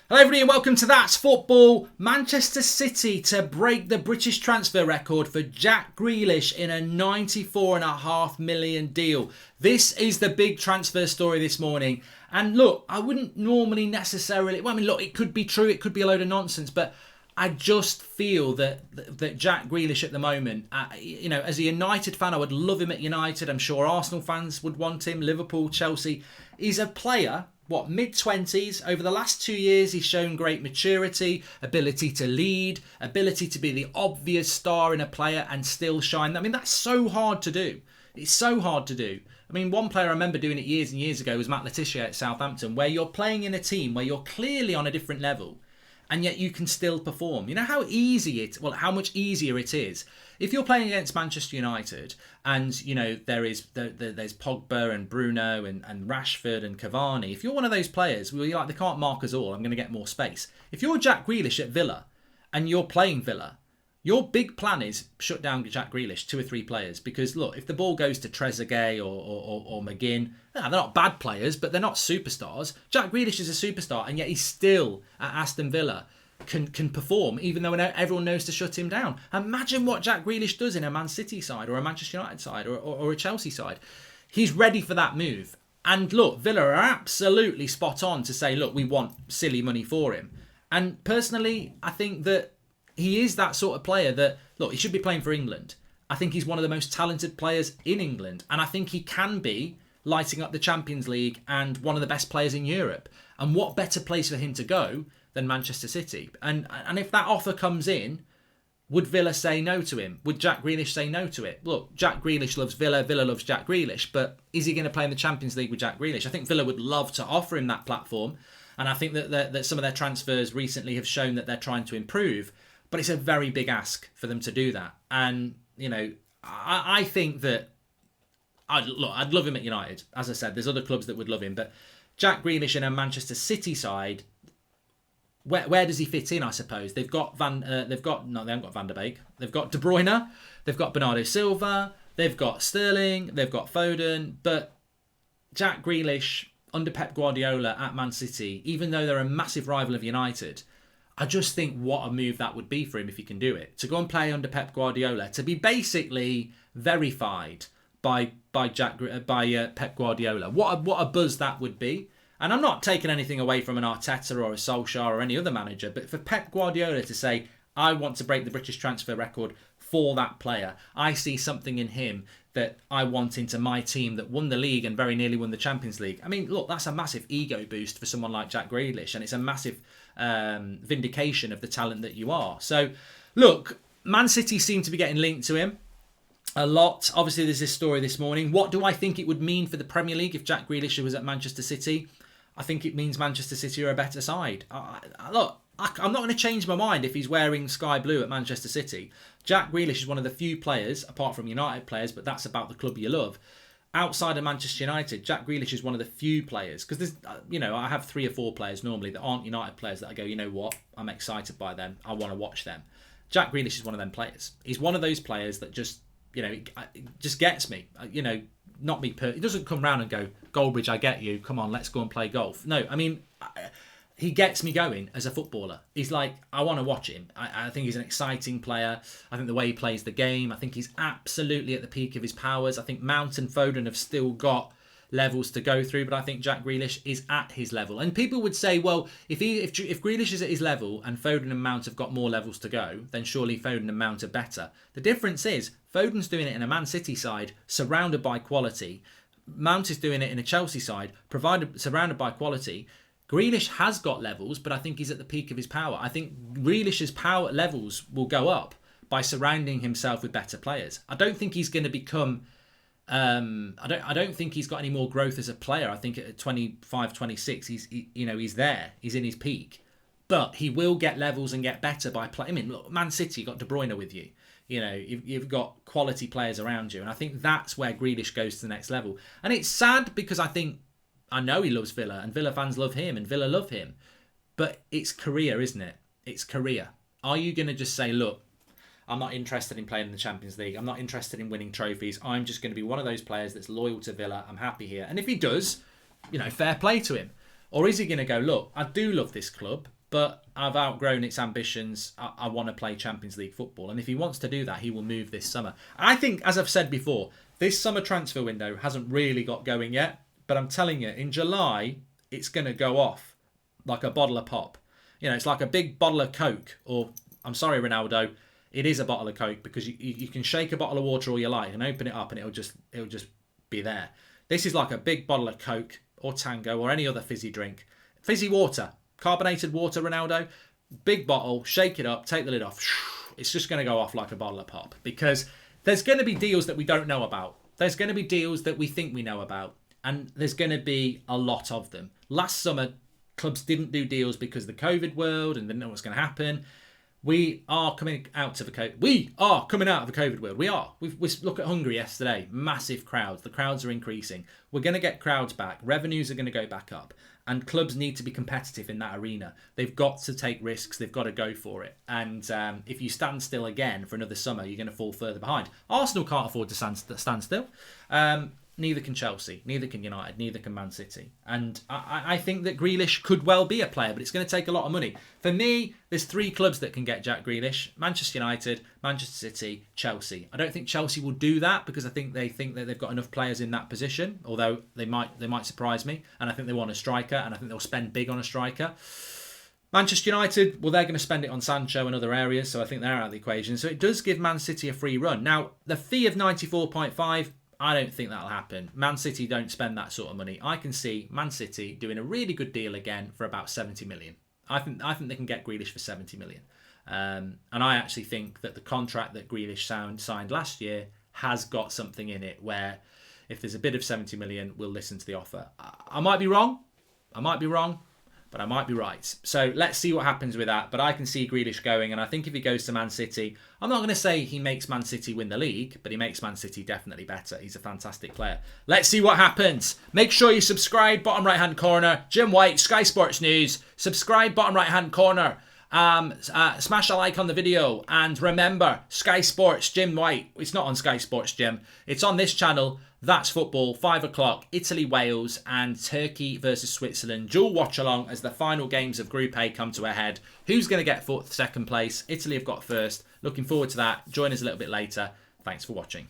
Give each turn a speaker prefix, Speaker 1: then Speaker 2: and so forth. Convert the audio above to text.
Speaker 1: Hello everybody and welcome to That's Football. Manchester City to break the British transfer record for Jack Grealish in a £94.5 million deal. This is the big transfer story this morning. And look, I wouldn't normally necessarily... look, it could be true, it could be a load of nonsense, but I just feel that Jack Grealish at the moment, as a United fan, I would love him at United. I'm sure Arsenal fans would want him, Liverpool, Chelsea. He's a player... mid-20s? Over the last 2 years, he's shown great maturity, ability to lead, ability to be the obvious star in a player and still shine. That's so hard to do. It's so hard to do. One player I remember doing it years and years ago was Matt Letizia at Southampton, where you're playing in a team where you're clearly on a different level, and yet you can still perform. You know how how much easier it is if you're playing against Manchester United, and there's Pogba and Bruno and Rashford and Cavani. If you're one of those players where you're like, they can't mark us all, I'm going to get more space. If you're Jack Grealish at Villa and you're playing Villa, your big plan is shut down Jack Grealish, 2 or 3 players. Because look, if the ball goes to Trezeguet or McGinn, they're not bad players, but they're not superstars. Jack Grealish is a superstar, and yet he's still at Aston Villa can perform, even though everyone knows to shut him down. Imagine what Jack Grealish does in a Man City side or a Manchester United side or a Chelsea side. He's ready for that move. And look, Villa are absolutely spot on to say, look, we want silly money for him. And personally, I think that he is that sort of player that, look, he should be playing for England. I think he's one of the most talented players in England. And I think he can be lighting up the Champions League and one of the best players in Europe. And what better place for him to go than Manchester City? And if that offer comes in, would Villa say no to him? Would Jack Grealish say no to it? Look, Jack Grealish loves Villa, Villa loves Jack Grealish, but is he going to play in the Champions League with Jack Grealish? I think Villa would love to offer him that platform, and I think that some of their transfers recently have shown that they're trying to improve, but it's a very big ask for them to do that. And, I think that I'd love him at United. As I said, there's other clubs that would love him, but Jack Grealish in a Manchester City side, where does he fit in? I suppose they haven't got Van der Beek. They've got De Bruyne, they've got Bernardo Silva, they've got Sterling, they've got Foden, but Jack Grealish under Pep Guardiola at Man City, even though they're a massive rival of United, I just think what a move that would be for him if he can do it. To go and play under Pep Guardiola, to be basically verified by Pep Guardiola. What a buzz that would be. And I'm not taking anything away from an Arteta or a Solskjaer or any other manager, but for Pep Guardiola to say, I want to break the British transfer record for that player. I see something in him that I want into my team that won the league and very nearly won the Champions League. Look, that's a massive ego boost for someone like Jack Grealish, and it's a massive vindication of the talent that you are. So, look, Man City seem to be getting linked to him a lot. Obviously, there's this story this morning. What do I think it would mean for the Premier League if Jack Grealish was at Manchester City? I think it means Manchester City are a better side. Look, I'm not going to change my mind if he's wearing sky blue at Manchester City. Jack Grealish is one of the few players, apart from United players, but that's about the club you love. Outside of Manchester United, Jack Grealish is one of the few players, because there's, I have 3 or 4 players normally that aren't United players that I go, you know what, I'm excited by them, I want to watch them. Jack Grealish is one of them players. He's one of those players that just, it just gets me. Not me. He doesn't come round and go, Goldbridge, I get you. Come on, let's go and play golf. No, he gets me going as a footballer. He's like, I want to watch him. I think he's an exciting player. I think the way he plays the game, I think he's absolutely at the peak of his powers. I think Mount and Foden have still got levels to go through, but I think Jack Grealish is at his level. And people would say, well, if Grealish is at his level and Foden and Mount have got more levels to go, then surely Foden and Mount are better. The difference is Foden's doing it in a Man City side, surrounded by quality. Mount is doing it in a Chelsea side, surrounded by quality. Grealish has got levels, but I think he's at the peak of his power. I think Grealish's power levels will go up by surrounding himself with better players. I don't think he's going to become... I don't think he's got any more growth as a player. I think at 25, 26, he's there. He's in his peak. But he will get levels and get better by playing. Look, Man City got De Bruyne with you. You've got quality players around you. And I think that's where Grealish goes to the next level. And it's sad because I know he loves Villa and Villa fans love him and Villa love him. But it's career, isn't it? It's career. Are you going to just say, look, I'm not interested in playing in the Champions League. I'm not interested in winning trophies. I'm just going to be one of those players that's loyal to Villa. I'm happy here. And if he does, fair play to him. Or is he going to go, look, I do love this club. but I've outgrown its ambitions. I want to play Champions League football. And if he wants to do that, he will move this summer. I think, as I've said before, this summer transfer window hasn't really got going yet. But I'm telling you, in July, it's going to go off like a bottle of pop. You know, it's like a big bottle of Coke. Or, I'm sorry, Ronaldo, it is a bottle of Coke, because you can shake a bottle of water all you like and open it up and it'll just be there. This is like a big bottle of Coke or Tango or any other fizzy drink. Fizzy water. Carbonated water, Ronaldo. Big bottle, shake it up, take the lid off. It's just going to go off like a bottle of pop, because there's going to be deals that we don't know about. There's going to be deals that we think we know about. And there's going to be a lot of them. Last summer, clubs didn't do deals because of the COVID world and didn't know what's going to happen. We are coming out of a COVID world. We are. We look at Hungary yesterday. Massive crowds. The crowds are increasing. We're going to get crowds back. Revenues are going to go back up. And clubs need to be competitive in that arena. They've got to take risks. They've got to go for it. And if you stand still again for another summer, you're going to fall further behind. Arsenal can't afford to stand still. Neither can Chelsea, neither can United, neither can Man City. And I think that Grealish could well be a player, but it's going to take a lot of money. For me, there's 3 clubs that can get Jack Grealish: Manchester United, Manchester City, Chelsea. I don't think Chelsea will do that, because I think that they've got enough players in that position, although they might surprise me. And I think they want a striker, and I think they'll spend big on a striker. Manchester United, well, they're going to spend it on Sancho and other areas, so I think they're out of the equation. So it does give Man City a free run. Now, the fee of 94.5, I don't think that'll happen. Man City don't spend that sort of money. I can see Man City doing a really good deal again for about 70 million. I think they can get Grealish for 70 million. And I actually think that the contract that Grealish signed last year has got something in it where if there's a bid of 70 million, we'll listen to the offer. I might be wrong. But I might be right. So let's see what happens with that. But I can see Grealish going, and I think if he goes to Man City, I'm not going to say he makes Man City win the league, but he makes Man City definitely better. He's a fantastic player. Let's see what happens. Make sure you subscribe, bottom right-hand corner. Jim White, Sky Sports News. Subscribe, bottom right-hand corner. Smash a like on the video. And remember, Sky Sports, Jim White. It's not on Sky Sports, Jim. It's on this channel. That's football, 5 o'clock, Italy, Wales and Turkey versus Switzerland. Dual watch along as the final games of Group A come to a head. Who's going to get second place? Italy have got first. Looking forward to that. Join us a little bit later. Thanks for watching.